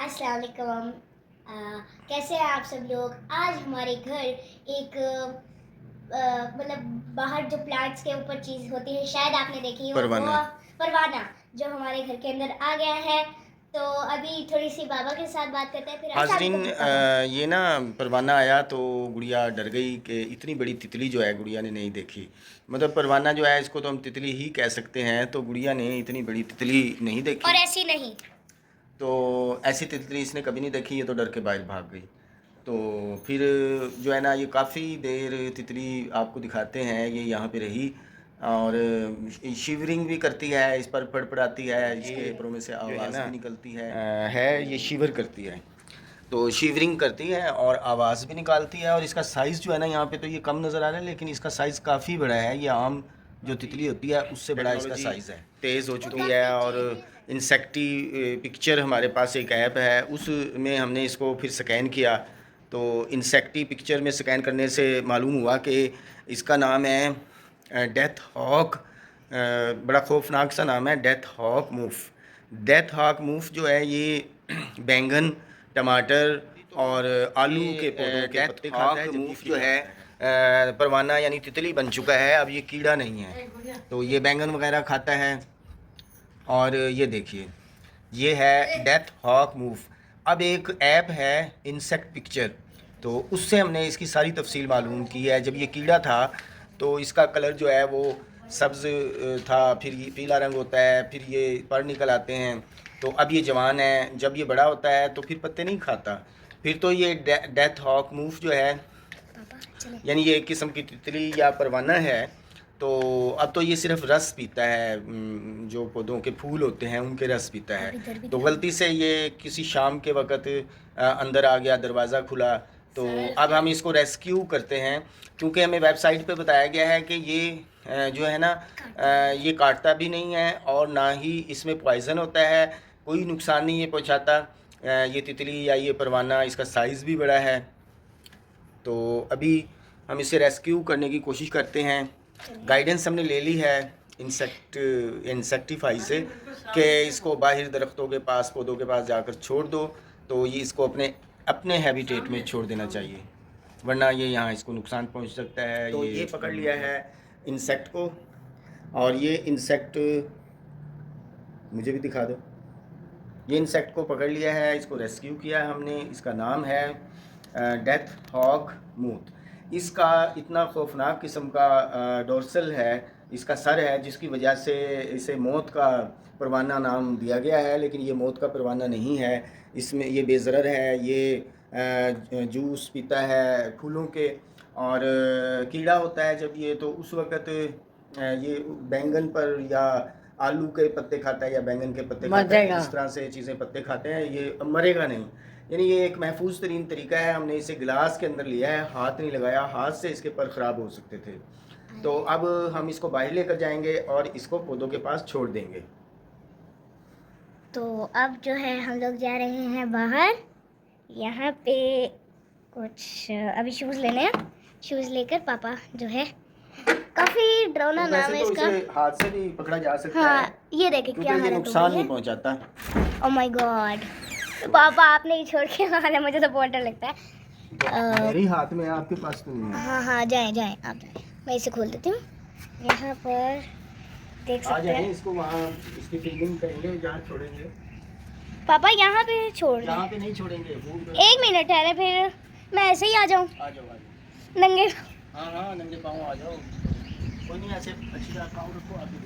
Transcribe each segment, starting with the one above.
अस्सलाम वालेकुम। कैसे हैं आप सब लोग। आज हमारे घर एक मतलब बाहर जो प्लांट्स के ऊपर चीज़ होती है, शायद आपने देखी हो, परवाना। वो परवाना जो हमारे घर के अंदर आ गया है। तो अभी थोड़ी सी बाबा के साथ बात करते हैं, फिर अस्सलाम हाजरीन, वालेकुम बाबा। ये ना परवाना आया तो गुड़िया डर गई कि इतनी बड़ी तितली जो है गुड़िया ने नहीं देखी। मतलब परवाना जो है इसको तो हम तितली ही कह सकते हैं, तो गुड़िया ने इतनी बड़ी तितली नहीं देखी। और ऐसी नहीं, तो ऐसी तितली इसने कभी नहीं देखी, ये तो डर के बाहर भाग गई। तो फिर जो है ना, ये काफ़ी देर तितली आपको दिखाते हैं, ये यहाँ पे रही और शिवरिंग भी करती है, इस पर फड़फड़ाती है, इसके ऊपरों में से आवाज़ भी निकलती है ये शिवर करती है। तो शिवरिंग करती है और आवाज़ भी निकालती है। और इसका साइज़ जो है ना, यहाँ पे तो ये कम नज़र आ रहा है, लेकिन इसका साइज़ काफ़ी बड़ा है। ये आम जो तितली होती है उससे बड़ा इसका साइज़ है। तेज़ हो चुकी है और इंसेक्टी पिक्चर हमारे पास एक ऐप है, उसमें हमने इसको फिर स्कैन किया। तो इंसेक्टी पिक्चर में स्कैन करने से मालूम हुआ कि इसका नाम है डेथ हॉक। बड़ा खौफनाक सा नाम है, डेथ हॉक मूफ। डेथ हॉक मूफ जो है ये बैंगन, टमाटर और आलू के पौधों के पत्ते खाता है। मूफ जो है परवाना यानी तितली बन चुका है, अब ये कीड़ा नहीं है। तो ये बैंगन वगैरह खाता है। और ये देखिए, ये है डेथ हॉक मूव। अब एक ऐप है इंसेक्ट पिक्चर, तो उससे हमने इसकी सारी तफसील मालूम की है। जब ये कीड़ा था तो इसका कलर जो है वो सब्ज़ था, फिर ये पीला रंग होता है, फिर ये पर निकल आते हैं। तो अब ये जवान है, जब ये बड़ा होता है तो फिर पत्ते नहीं खाता। फिर तो ये डेथ हॉक मूव जो है, यानी ये एक किस्म की तितली या परवाना है। तो अब तो ये सिर्फ रस पीता है, जो पौधों के फूल होते हैं उनके रस पीता है। तो गलती से ये किसी शाम के वक़्त अंदर आ गया, दरवाज़ा खुला। तो अब हम इसको रेस्क्यू करते हैं, क्योंकि हमें वेबसाइट पे बताया गया है कि ये जो है ना, ये काटता भी नहीं है और ना ही इसमें पॉइज़न होता है, कोई नुकसान नहीं ये पहुंचाता। ये तितली या ये परवाना, इसका साइज़ भी बड़ा है। तो अभी हम इसे रेस्क्यू करने की कोशिश करते हैं। गाइडेंस हमने ले ली है इंसेक्टिफाई से कि इसको बाहर दरख्तों के पास, पौधों के पास जाकर छोड़ दो। तो ये इसको अपने अपने हैबिटेट में छोड़ देना चाहिए, वरना ये यहाँ इसको नुकसान पहुँच सकता है। तो ये पकड़ लिया है इंसेक्ट को, और ये इंसेक्ट मुझे भी दिखा दो। ये इंसेक्ट को पकड़ लिया है, इसको रेस्क्यू किया हमने। इसका नाम है डेथ हॉक मूथ। इसका इतना खौफनाक किस्म का डोर्सल है, इसका सर है, जिसकी वजह से इसे मौत का परवाना नाम दिया गया है। लेकिन ये मौत का परवाना नहीं है, इसमें ये बेज़रर है। ये जूस पीता है फूलों के, और कीड़ा होता है जब ये, तो उस वक़्त ये बैंगन पर या आलू के पत्ते खाता है या बैंगन के पत्ते खाता है, इस तरह से चीज़ें पत्ते खाते हैं, ये मरेगा नहीं। यानी ये एक महफूज तरीन तरीका है। हमने इसे गिलास के अंदर लिया है, हाथ नहीं लगाया, हाथ से इसके पर ख़राब हो सकते थे। तो अब हम इसको बाहर लेकर जाएंगे और इसको पौधों के पास छोड़ देंगे। तो अब जो है हम लोग जा रहे हैं बाहर। यहाँ पे कुछ अभी शूज़ लेने हैं। शूज़ लेकर पापा जो है, काफ़ी डरावना तो नाम है इसका। हाथ से भी पकड़ा जा सकता हाँ, है, ये देखे क्या हालत हो नुकसान गई नहीं है। पहुंचाता। ओह माय गॉड, पापा आपने ही छोड़ के आना, मुझे तो बहुत डर लगता है। मेरे हाथ में है, आपके पास तो नहीं है। हाँ हाँ, जाएं जाएं आप जाएं, मैं इसे खोल देती हूँ। यहाँ पर देख आ सकते जाएं, हैं इसको वहाँ इसकी फील्डिंग करेंगे, जहाँ छोड़ेंगे। पापा, यहाँ पे छोड़ दें। यहाँ पे नहीं छोड़ेंगे, एक मिनट ठहरे, फिर मैं ऐसे ही आ जाऊँ आ जाओ। नंगे। हाँ हाँ, नंगे पाँव आ जाओ, कोई नहीं, ऐसे अच्छी तरह पाँव रखो आगे।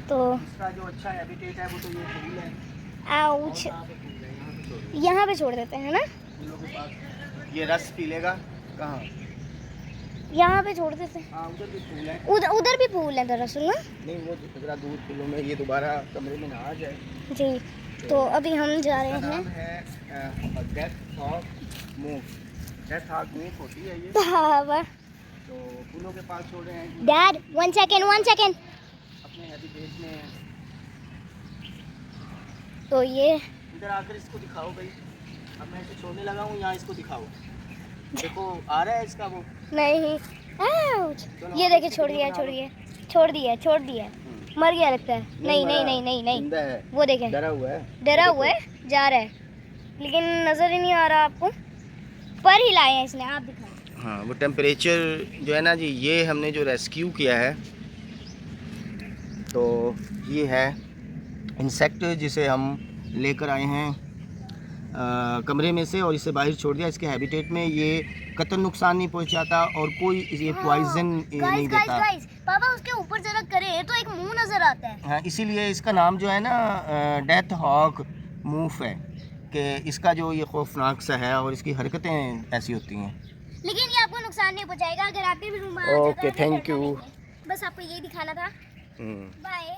तो इसका जो अच्छा हैबिटेट है वो तो ये फूल है। आउच, यहाँ पे फूल है, यहाँ पे छोड़ो। यहाँ पे छोड़ देते हैं ना, फूलों के पास ये रस पी लेगा। कहाँ? यहाँ पे छोड़ देते हैं। हाँ, उधर भी फूल है। उधर भी फूल है दरअसल ना। नहीं, वो ज़रा दूर फूलों में, ये दोबारा कमरे में ना आ जाए। जी, तो अभी हम जा रहे इसका हैं। नाम है death hawk move. Death hawk move होती है ये। पापा, तो फूलों के पास छोड़ रहे हैं डैड 1 सेकेंड। अपने हैबिटेट में। तो ये इधर आकर इसको दिखाओ भाई। अब मैं इसे छोड़ने लगा हूँ, यहाँ इसको दिखाओ। देखो आ रहा है इसका वो। नहीं, आउच, ये देखिए, छोड़ दिया। मर गया लगता है। नहीं नहीं नहीं नहीं नहीं, जिंदा है, वो देखें, डरा हुआ है, डरा हुआ है, जा रहा है, लेकिन नजर ही नहीं आ रहा आपको। पर ही लाए हैं इसने, आप दिखाएं। हाँ वो टेम्परेचर जो है ना जी, ये हमने जो रेस्क्यू किया है, तो ये है इंसेक्ट जिसे हम लेकर आए हैं कमरे में से और इसे बाहर छोड़ दिया। इसके हैबिटेट में ये कतई नुकसान नहीं पहुंचाता और कोई ये पॉइजन नहीं देता। पापा उसके ऊपर जरा करे तो एक मुंह नजर आता है। हाँ, इसीलिए इसका नाम जो है ना डेथ हॉक मूव है, कि इसका जो ये खौफनाक सा है और इसकी हरकतें ऐसी होती हैं। लेकिन ये आपको नुकसान नहीं पहुंचाएगा अगर आपके भी रूम में आ ओके, जाता है तो थैंक डरना यू। नहीं है। बस आपको यही दिखाना था। बाय।